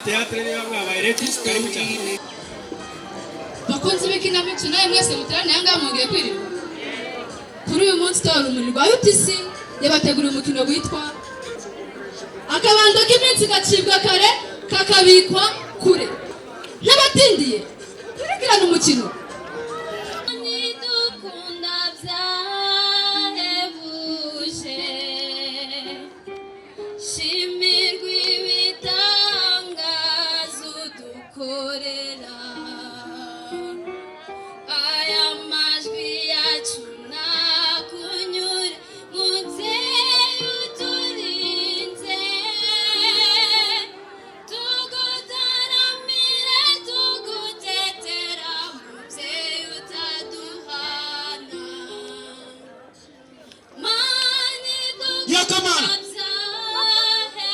teatre niba mwabaye Letisi karibu cyane. Bakunze b'ikinamico nawe mwese muteraniye aha ngaha mwongeye kwirirwa. Kuri uyu munsi tora urumuri rwa UTC yabateguriye umukino witwa akabando k'iminsi gacibwa kare kakabikwa kure. N'abatindiye kurikirana umukino.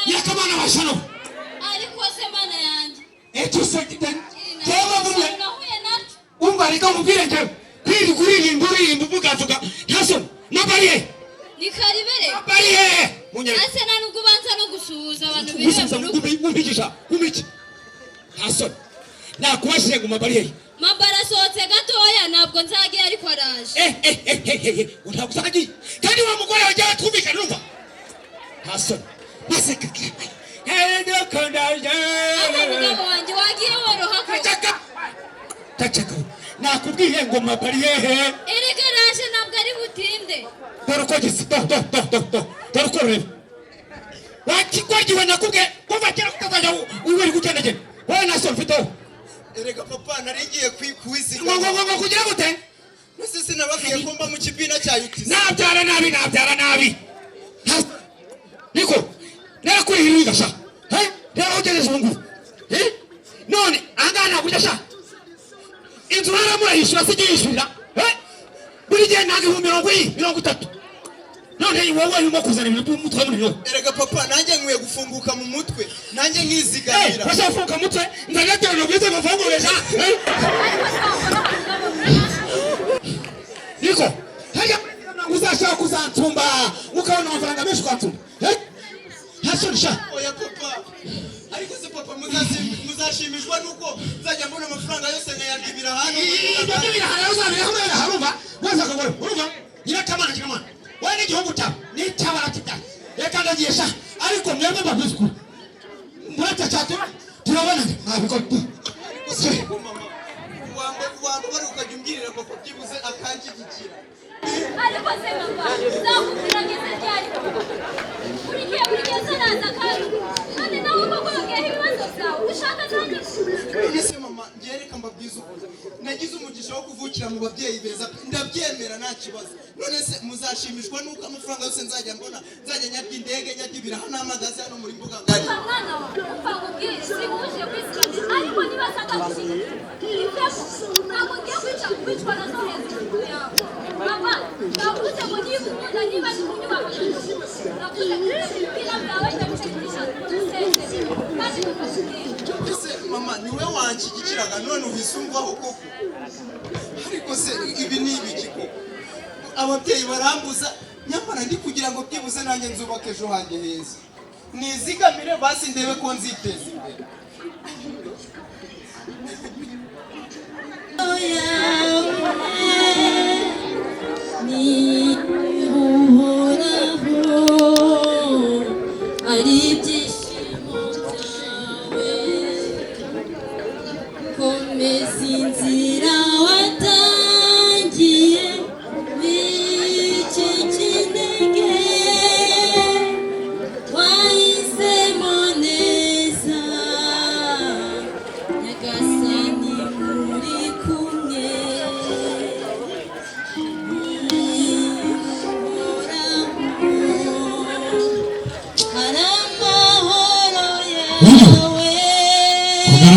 Yakamana washano ariko se mana yanjye eto sekitani cyangwa bumwe umva reka mubwire nje kwiri kuririmba uvuga ntaso nabariye ni karibere nabariye munyere ase nanubwo banza no gusuhuza abantu biri mubigisha kumiki ntaso nakubashije ngo mabariye mabara sohotse gatoya ntabwo nzagiye ariko araje utagusagiye kandi wa mugore wajya twumvika numva ntaso Masaka kama. Hendo kondaje. Mugabo wanje wagiye woroha ko. Tachaka. Nakubwiye ngo mabariye he. Erega raje ntabwo ari butinde. Dorokogisi. Dorokore. Wakikwagiwe nakubwiye kuva kera kutazaja uweri kutendeje. Wewe na solfito. Erega papa narigiye kwikwizi. Ngo kugira gute? Sisi nabakiye kumba mu kibina cya UTC. Nabyara nabi. Niko. Nakuri hiriga sha. Rero ugeze mungu. None angana kujya sha. Inzwara muri yishura sigishura. Buri gihe nage 30. None wowe urimo kuzana ibintu mutwe muri yo. Erega papa nanjye nkwiye gufunguka mu mutwe. Nanjye nkizigamira. Bazafunga mutwe ndagatero bwize bafunguresha. Niko. Haya uzashaka kuzantumba. Ukabona amafaranga menshi kwatumba. Hasonisha. Oya papa. Ariko se papa muzashimishwa nuko nzajya mbona amafaranga yose nkayandibira hano. Ndabira hano uzabira harumva. Waza kagore. Urumva? Nyirakamana. Wewe ni gihungu cyawe. Ni cyabara kita. Reka ndagisha. Ariko mwebwe babizku. Murata cyatu. Turabona. Ntabwo. Ariko se mama. Wambo bari ukajya umbwirira papa byibuze akanshyigikira. Ariko se mama. Zakubwira ngeze cyari. Buri gihe sanaza kandi nawe koko ngiye ibibazo byawe ushaka zanjye. Ese mama ngereka mbabwiza uko nagize umugisha wo kuvukira mu babyeyi beza ndabyemera nta kibazo. None se muzashimishwa nuko amafaranga yose nzajya mbona nzajya nyarya indege nyarya ibiraha n'amagazi hano muri mbuga ngari. Mwana upanga ubwire simuje kwisikana ariko niba saka gushika ntabwo ngiye kwicwa na zo hejuru yawe. Mama navuze ngo niba ndi mu nyubako navuze ibintu byawe ndagushikisha kandi Ese mama niwe wanshyigikiraga none uhisungwaho koko. Ariko se ibi ni ibiki koko? Ababyeyi barambuza nyamara ndi kugira ngo byibuze nanjye nzubake ejo hanjye heza. Nizigamire basi ndebe ko nziteza imbere.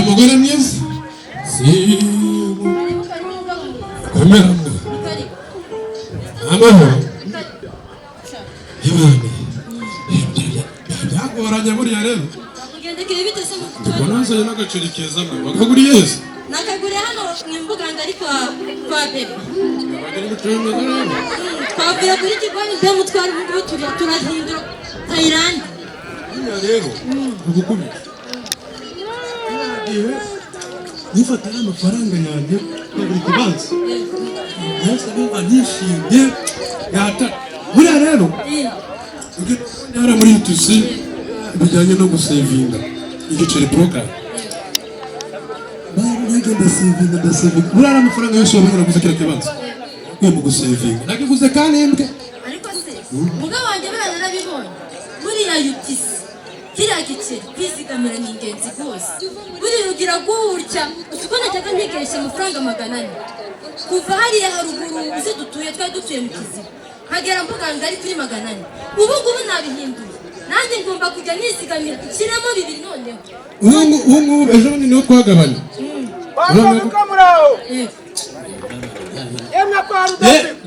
Mugore mwiza. Si. Kamera. Amahoro. Yabane. Byagoranye buriya rero. Kugendekeye bitese mu Bonanza y'agaceri keza mwe. Bakaguriye hese. Nakaguriye hano mu mbuga ngari kwa bebe. Bagari gucuma rero. Twavuye kuri kigoni byo mutwara mu turahindura Thailand. Ina rero. Ubukumi. nifata amafaranga yanjye buri kibanza yose numva nishimye yata buriya rero yara muri UTC bijyanye no gusevinga igiceri program nage ndasevinga buriya amafaranga yose wabona gusa kira kibanza kwe mu gusevinga nagiguze kandi mbwe ariko se mugabo wanjye barabibonye buriya UTC kiriya giceri kwizigamira ni ingenzi rwose buriya ugira gutya uko najyaga ntegesha amafaranga 400 kuva hariya haruguru uzi dutuye twari dutuye mu Kiziba nkagera mvuga ngo ari kuri 400 ubu ngubu nabihinduye nanjye ngomba kujya nizigamira nshyiramo 2 noneho ubu ejo bundi niho twagabanya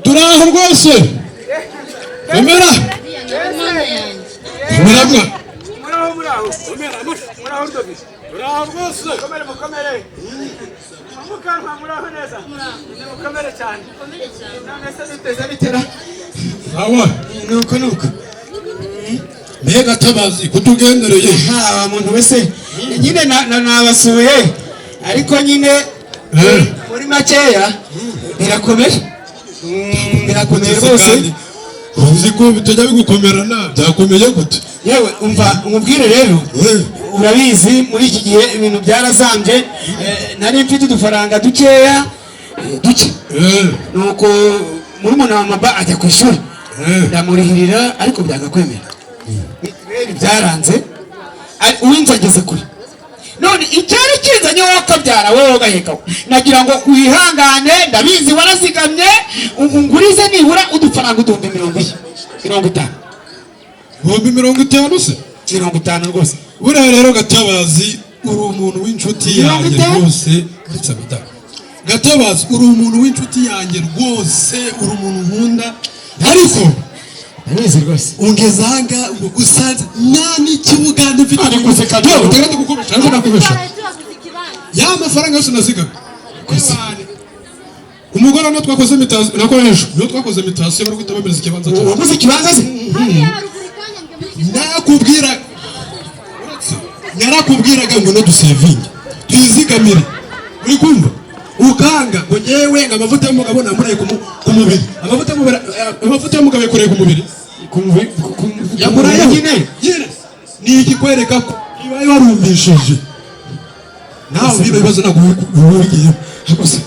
turaho rwose emera murabwa muraho rwose mukomere mukanka muraho neza mukomere cyane none se duteze bitera awa nuko mbega tabazi kutugendereye ha muntu wese nyine nabasuye ariko nyine muri makeya birakomeye rwose uzi ko bitajya bigukomerana byakomeye gute yewe umva umubwire rero urabizi muri iki gihe ibintu byarazambye nari mfite udufaranga dukeya duke nuko muri umuntu wa maba ajya ku ishuri ndamurihirira ariko byagakwemera byaranze uwinze ageze kure none icyari kizanye wowe akabyara wowe ugahekaho nagira ngo wihangane ndabizi warazigamye ngurize nibura udufaranga uduhumbi 50 50 se 50 rwose buriya rero Gatabazi uri umuntu w'inshuti yanjye rwose uretse abitaka Gatabazi uri umuntu w'inshuti yanjye rwose uri umuntu nkunda ariko ndabizi rwose ungeza hanga usanze nani kibuganda mfite guseka byo uteganya gukubisha ariko nakubisha ya mafaranga yose nazigamye umugore no twakoze mitasi nakoresha no twakoze mitasi bari guta bameze ikibanza cyo wakoze ikibanza se narakubwiraga ngo no dusevinge twizigamire uri kumva ukanga ngo nyewe ngo amavuta y'umugabo namuraye ku mubiri amavuta y'umugabo yakoreye ku mubiri yamuraye nyine ni ikikwereka ko ibaye warumvishije nawe bibazo nagubigiye akose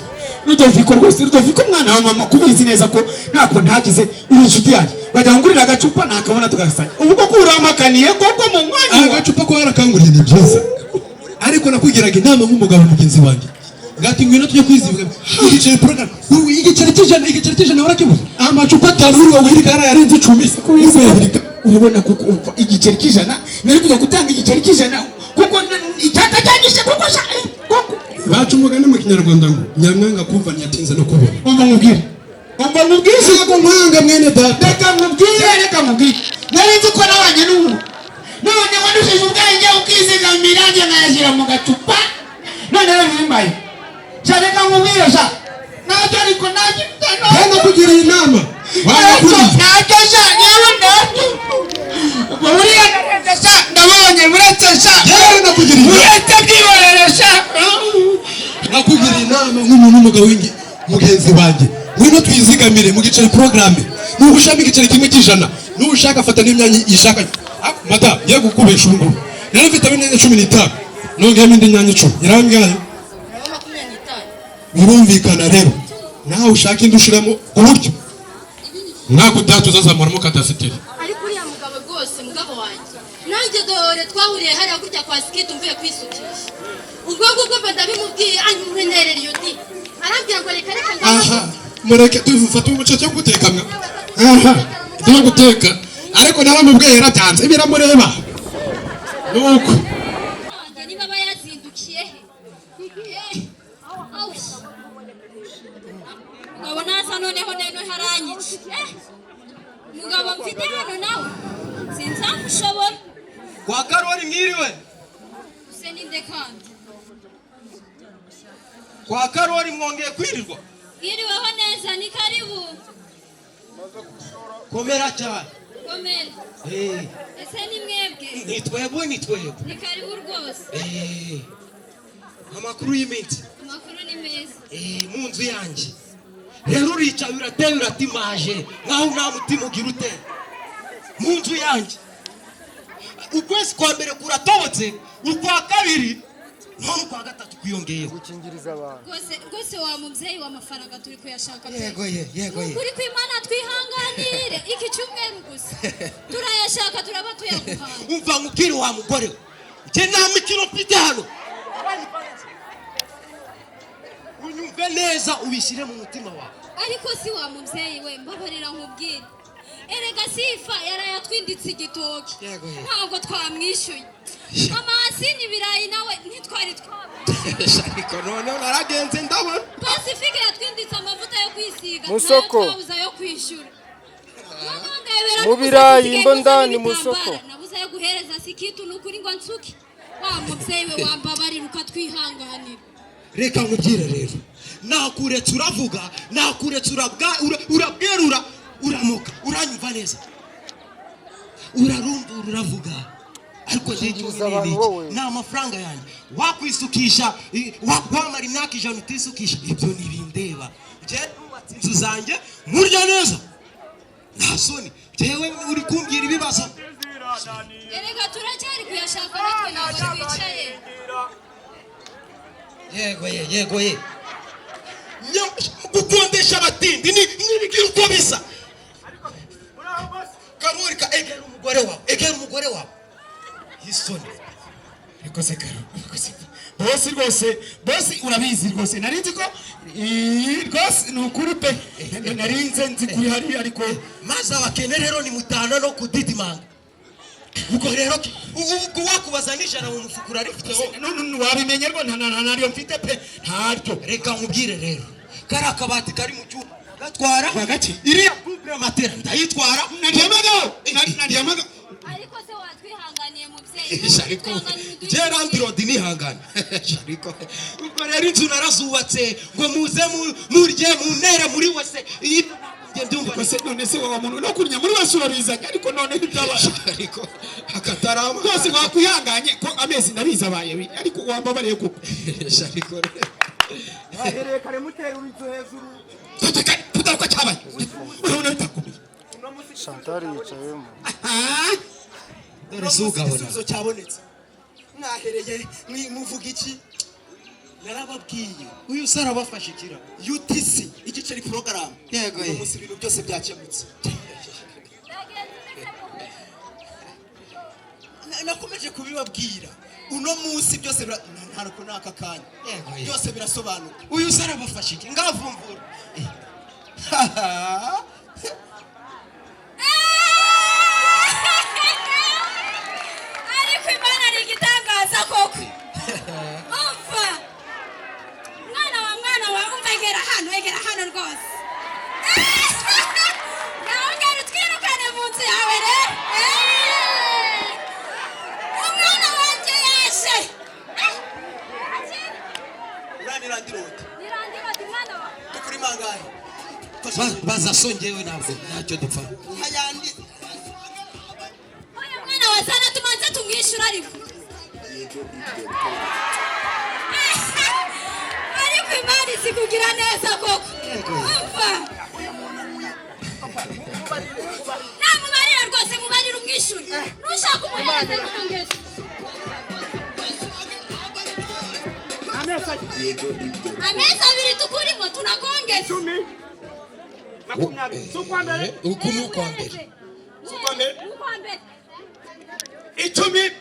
Rudoviko rwose Rudoviko mwana wa mama kubizi neza ko ntako ntagize inshuti yanjye bajyangurira agacupa nakabona tugasanya ubwo ko uramakaniye koko mu mwanya agacupa ko harakanguriye ni byiza ariko nakugiraga inama nk'umugabo mugenzi wanjye ngati ngwino tujye kwizivuga igiceri program igiceri cy'ijana warakibuze amacupa 5 uri wowe hirika yarenze 10 urabona kuko igiceri cy'ijana nari kujya gutanga igiceri cy'ijana kuko icyaka cyanyishe kuko bacu umugani mu kinyarwanda ngo nyamwanga kumva ntiyatinze no kubona umva mubwire ntabwo nkwanga mwene data reka mubwire nari nzi ko nabanye n'ubu none wadushije ubwenge ukizigamira njye nkayashyira mu gacupa none rero bimbaye reka mubwire sha nacyo ariko kandi kugiriye inama nacyo sha yewe nacyo buriya sha ndabonye buretse sha yewe nakugiriye buretse byihorere sha nakugiriye inama nk'umuntu w'umugabo mugenzi wanjye ngwino twizigamire mu giceri programme nuko ushaka igiceri kimwe cy'ijana nuko ushaka afata n'imyanya yishaka mada ye gukubesha ubu nari mfite imyanya 15 nongeyemo indi myanya 10 yarambyaye birumvikana rero nawe ushaka indi ushiramo ku buryo mwaka utatu uzazamuramo kadafitiri ariko uriya mugabo rwose mugabo wanjye nanjye dore twahuriye hariya gutya kwa skate mvuye kwisukisha ubwo ngubwo ndabimubwiye anyurenerera iyo ndi arambwira ngo reka aha mureke tufate umuco cyo guteka mwa aha cyo guteka ariko naramubwiye yarabyanze biramureba nuko niba bayazindukiye he ngabo nasa noneho haranyice mugabo mfite hano nawe sinzamushobora kwa Karoli mwiriwe se ninde kandi kwa Karoli mwongeye kwirirwa iriweho neza ni karibu komera cyane komera ese ni mwebwe ni twebwe ni karibu rwose amakuru y'iminsi. Amakuru ni meza. Mu nzu yanjye. Rero urica urateye uratimaje. Nkaho nta mutima ugira ute. Mu nzu yanjye. Ukwezi kwa mbere kuratobotse, ukwa kabiri none kwa gatatu kwiyongeye. Gukingiriza abantu. Rwose wa mubyeyi w'amafaranga turi kuyashaka. Yego. Kuri kw'Imana twihanganire iki cyumweru gusa. Turayashaka turaba tuyaguhaye. Umva mukiri wa mugore. Je nta mikino mfite hano. Unyumve neza ubishyire mu mutima wawe. Ariko si wa mubyeyi we mbabarira nkubwire. Erega sifa yarayatwinditse igitoki. Ntabwo twamwishyuye. Amasi n'ibirayi nawe ntitwari twaba. Ariko none naragenze ndabona. Pacifique yatwinditse amavuta yo kwisiga. Musoko. Twabuza yo kwishyura. Mu birayi imbondani musoko. Nabuza yo guhereza sikitu nukuri ngo nsuki. Wa mubyeyi we wambabarira ukatwihanganira. Reka nkubwire rero. Nakuretse uravuga, nakuretse urabwerura. Uramuka uranyumva neza urarumva uravuga ariko ni amafaranga yanjye wakwisukisha wakwamara imyaka 100 utisukisha ibyo nibindeba je nubatse inzu zanjye murya neza nta soni jewe uri kumbwira ibibazo erega turacyari kuyashaka natwe ntabwo twicaye yego gukondesha abatindi n'ibigira uko bisa Karurika egera umugore wawe Hisoni Rikose karo bosi urabizi rwose narinzi ko rwose nukuri pe narinze nzi kuri hari ariko maze abakene rero ni mutana no kudidimanga ubwo rero ubwo wakubaza n'ijana mu mufukura rifiteho wabimenye rwo ntanariyo mfite pe ntaryo reka nkubwire rero kari akabati kari mu cyumba gatwara bagati iriya couple matera ndayitwara naryamaga ariko se watwihanganiye mubyeyi ariko Gerard nihangana ariko ubwo rero inzu narazubatse ngo muze murye munere muri wese ndumva se none se wa muntu no kurya muri wese urarizanya ariko none ntibyabasha ariko akatarama rwose wakwihanganye ko amezi nabiza abaye ariko wambabariye kuko ariko bahereye kare mutera inzu hejuru tudaruka cyabaye urabona bitakomeye Chantal yicayemo dore zugabona Igisubizo cyabonetse mwahereye muvuga iki narababwiye uyu sara bafashe ikira UTC igiceri program Yego, uyu munsi ibintu byose byakemutse nakomeje kubibabwira uno munsi byose ntariko naka kanya byose birasobanuka uyu sara bafashe iki ngavumbura ariko Imana ari igitangaza koko umva mwana wa umva egera hano rwose ngawongera utwirukane mu nzu yawe rero umwana wanjye yaje Nirandirota mwana wa tukuri mangahe bazasongewe ntabwo ntacyo dupfa hayandi oya mwana wa sana tumanze tumwishyura ariko Imana izi kugira neza koko umva namubarira rwose mubarira umwishyuri nushaka umuhereze n'umwongeze amezi abiri tukurimo tunakongeza 10 20 sukwa mbere uku ni ukwa mbere sukwa mbere 10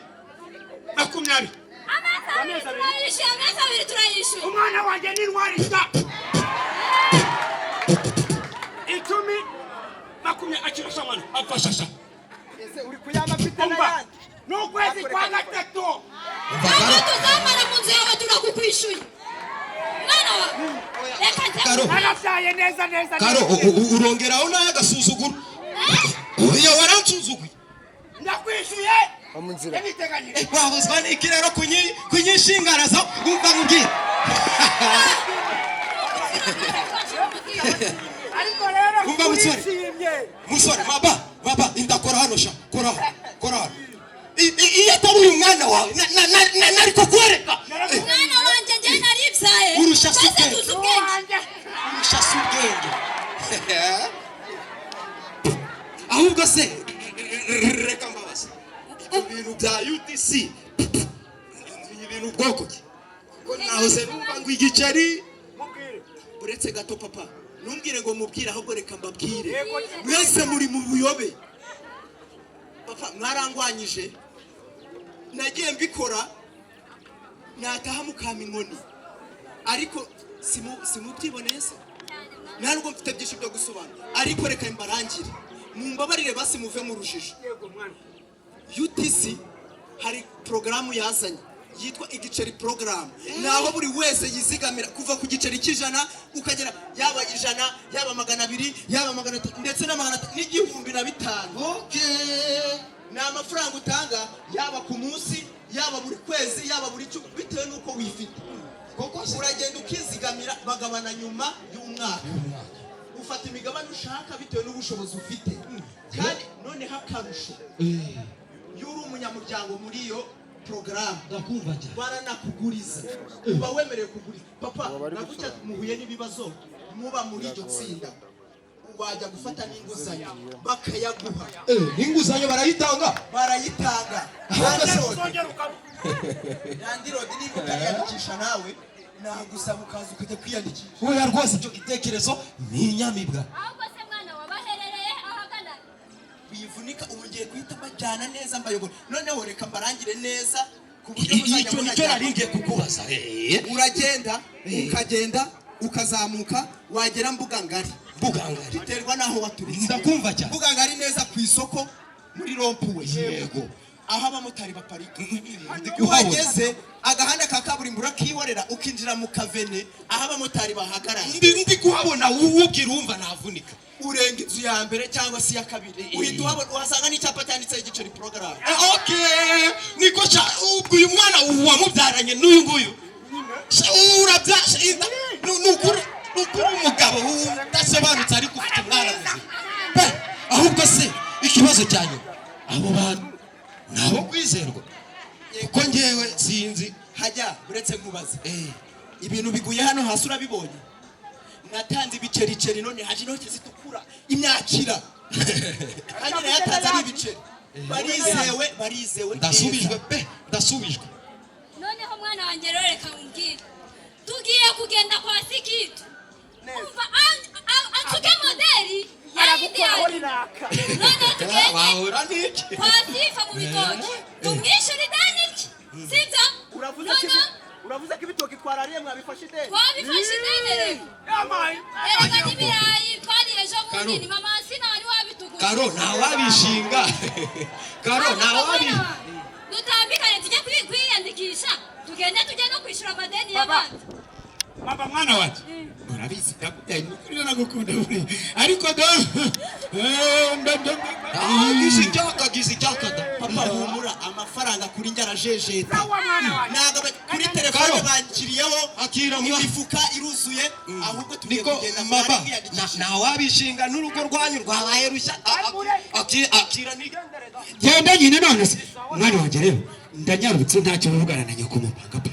20 amezi abiri turayishyura umwana wanjye ni ntwarishya 10 20 akirasha mwana afashasha ese uri kuyama mfite n'ayandi n'ukwezi kwa gatatu ntabwo tuzamara mu nzu yawe turakukwishyuye mwana wa reka Karo. narabyaye neza Karo urongeraho nayo agasuzuguro iyo waransuzuguye ndakwishyuye amunzira yabiteganyije wahuzwa n'iki rero kunyishingaraza wumva nkubwira ariko rero Umva musore. urishimye musore baba indakora hano sha kora hano iyo atari uyu mwana wawe nari kukwereka mwana wanjye njye bwoko ki ko nahoze numva ngo igiceri uretse gato papa numbwire ngo mubwire ahubwo reka mbabwire mwese muri mu buyobe papa mwarangwanyije nagiye mbikora nataha mukama inkoni ariko simubyiboneye se ntabwo mfite byinshi byo gusobanura ariko reka mbarangire mumbabarire basi muve mu rujijo UTC hari porogaramu yazanye yitwa igiceri porogaramu naho buri wese yizigamira kuva ku giceri cy'ijana ukagera yaba ijana yaba 200 yaba 300 ndetse na 1,500 ni amafaranga utanga yaba ku munsi yaba buri kwezi yaba buri cyo bitewe nuko wifite koko uragenda ukizigamira bagabana nyuma y'umwaka ufata imigabane ushaka bitewe n'ubushobozi ufite kandi none hakarusho yuri umunyamuryango muri iyo porogaramu ndakumva cyane baranakuguriza uba wemerewe kuguriza papa nagucya muhuye n'ibibazo muba muri iryo tsinda wajya gufata n'inguzanyo bakayaguha inguzanyo barayitanga yandirode niba utariyandikisha nawe nagusaba ukaza ukajya kwiyandikisha oya rwose icyo gitekerezo ni inyamibwa ahubwo se mwana wabaherereye ahagana bivunika ubu ngiye guhita mbajyana neza mbayobora noneho reka mbarangire neza ku buryo icyo nicyo naringiye kukubaza uragenda ukagenda ukazamuka wagera mbuga ngari biterwa naho waturitse ndakumva cyane mbuga ngari neza ku isoko muri rompuwe yego aho abamotari baparika uhageze agahanda ka kaburimbo urakiyorera ukinjira mu kavene aho abamotari bahagarara ndi kuhabona ubwira wumva navunika urenga inzu ya mbere cyangwa se ya kabiri uhita uhabona uhasanga n'icyapa cyanditseho igiceri porogaramu okay niko ubwo uyu mwana wamubyaranye n'uyu nguyu urabyasha nukuri umugabo udasobanutse ariko ufite umwana muzima ahubwo se ikibazo cyanyu abo bantu nabo kwizerwa kuko ngewe sinzi hajya uretse nkubaze ibintu biguye hano hasi urabibonye natanze ibicericeri none haje intoki zitukura imyakira kandi yatanze ari ibiceri barizewe ndasubijwe noneho mwana wanjye rero reka nkubwire tugiye kugenda kwa sikitu umva ansuke moderi aragukuraho riraka noneho tugende wahora n'iki kwa sifa mu bitoki tumwishyure ideni rye sibyo uravuze ko ibitoki twarariye mwabifashe ideni twabifashe ideni rero yamaye erega n'ibirayi twariye ejo bundi ni mama sina wari wabitugura karo ntawabishinga karo ntawabishinga dutambikane tujye kwiyandikisha tugende tujye no kwishyura amadeni y'abandi mama mwana wacu urabizi ndakubwira nagukunda buri ariko gize icyaka papa humura amafaranga kuri njye arajejeta ntabwo kuri telefone bankiriyeho imifuka iruzuye ahubwo tugiye kugenda mama ntawabishinga n'urugo rwanyu rwabaye rushya akira genda nyine none se mwana wanjye rero ndanyarutse ntacyo bavugana na nyoko mupanga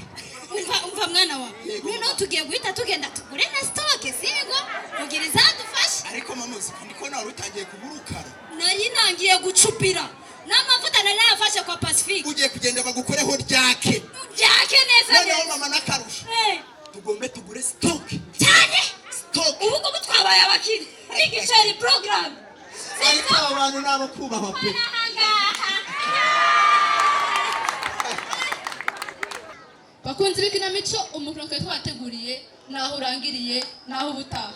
umva mwana wa noneho tugiye guhita tugenda tugure na sitoke sigo kugira izadufashe ariko mama niko nawe utangiye kuburukara nari nangiye gucupira n'amavuta nari nayafashe kwa Pacifique ugiye kugenda bagukoreho ryake neza noneho mama n'akarusho tugombe tugure sitoke cyane sitoke ubu ngubu twabaye abakiri igiceri porogaramu ariko aba bantu ni abo kubahwa pe bakunze ibikinamico umukino twateguriye naho urangiriye naho ubutaha